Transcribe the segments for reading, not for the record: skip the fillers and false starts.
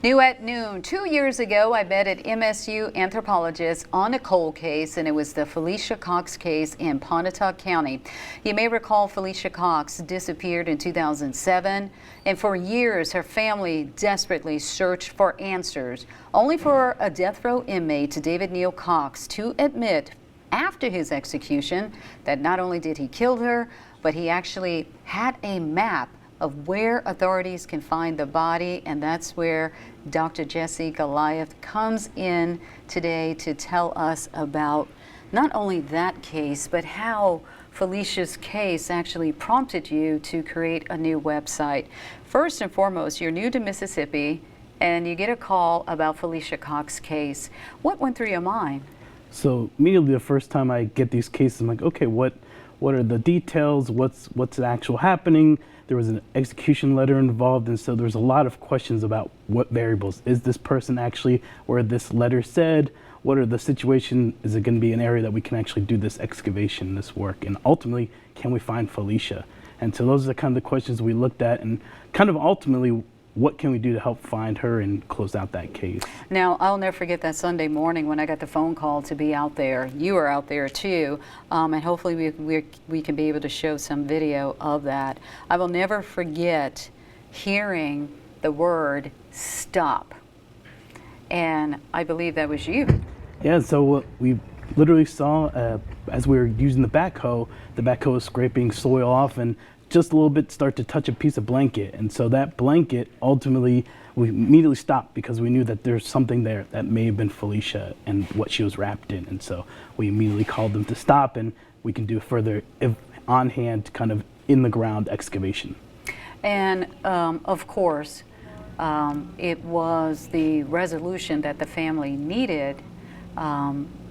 New at noon, 2 years ago, I met an MSU anthropologist on a cold case, and it was the Felicia Cox case in Pontotoc County. You may recall Felicia Cox disappeared in 2007, and for years her family desperately searched for answers, only for a death row inmate, David Neal Cox, to admit after his execution that not only did he kill her, but he actually had a map of where authorities can find the body, and that's where Dr. Jesse Goliath comes in today to tell us about not only that case, but how Felicia's case actually prompted you to create a new website. First and foremost, you're new to Mississippi and you get a call about Felicia Cox's case. What went through your mind? So immediately the first time I get these cases, I'm like, okay, what are the details? What's the actual happening? There was an execution letter involved, and so there's a lot of questions about what variables. Is this person actually where this letter said? What are the situation? Is it going to be an area that we can actually do this excavation, this work? And ultimately, can we find Felicia? And so those are the kind of the questions we looked at, and kind of ultimately, what can we do to help find her and close out that case? Now, I'll never forget that Sunday morning when I got the phone call to be out there. You were out there too, and hopefully we can be able to show some video of that. I will never forget hearing the word stop, and I believe that was you. Yeah, so what we literally saw as we were using the backhoe was scraping soil off and just a little bit start to touch a piece of blanket. And so that blanket, ultimately, we immediately stopped because we knew that there's something there that may have been Felicia and what she was wrapped in. And so we immediately called them to stop, and we can do further on-hand kind of in-the-ground excavation. And of course, it was the resolution that the family needed.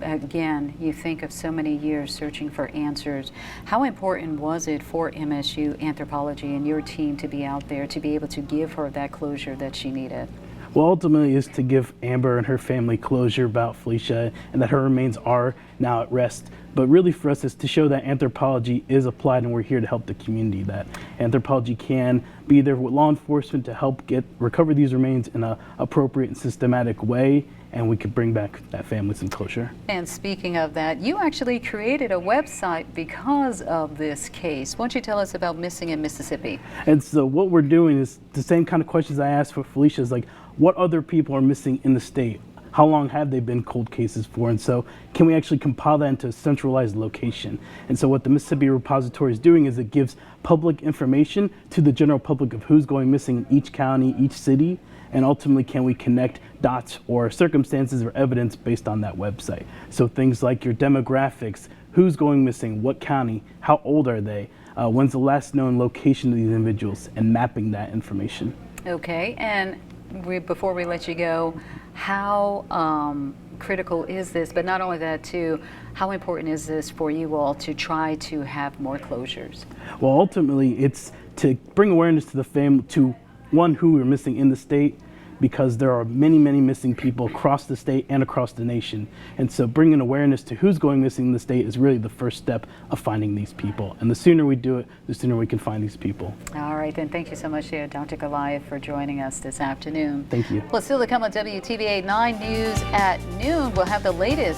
Again, you think of so many years searching for answers. How important was it for MSU Anthropology and your team to be out there to be able to give her that closure that she needed? Well, ultimately is to give Amber and her family closure about Felicia and that her remains are now at rest. But really for us is to show that anthropology is applied, and we're here to help the community, that anthropology can be there with law enforcement to help recover these remains in an appropriate and systematic way, and we could bring back that family some closure. And speaking of that, you actually created a website because of this case. Why don't you tell us about Missing in Mississippi? And so what we're doing is the same kind of questions I asked for Felicia, is like, what other people are missing in the state? How long have they been cold cases for? And so can we actually compile that into a centralized location? And so what the Mississippi Repository is doing is it gives public information to the general public of who's going missing in each county, each city, and ultimately can we connect dots or circumstances or evidence based on that website. So things like your demographics, who's going missing, what county, how old are they, when's the last known location of these individuals, and mapping that information. Okay, and before we let you go, how critical is this, but not only that too, how important is this for you all to try to have more closures? Well, ultimately it's to bring awareness to the family, to one, who are missing in the state, because there are many, many missing people across the state and across the nation. And so bringing awareness to who's going missing in the state is really the first step of finding these people. And the sooner we do it, the sooner we can find these people. All right, then thank you so much, Dr. Goliath, for joining us this afternoon. Thank you. Well, still to come on WTVA 9 News at noon, we'll have the latest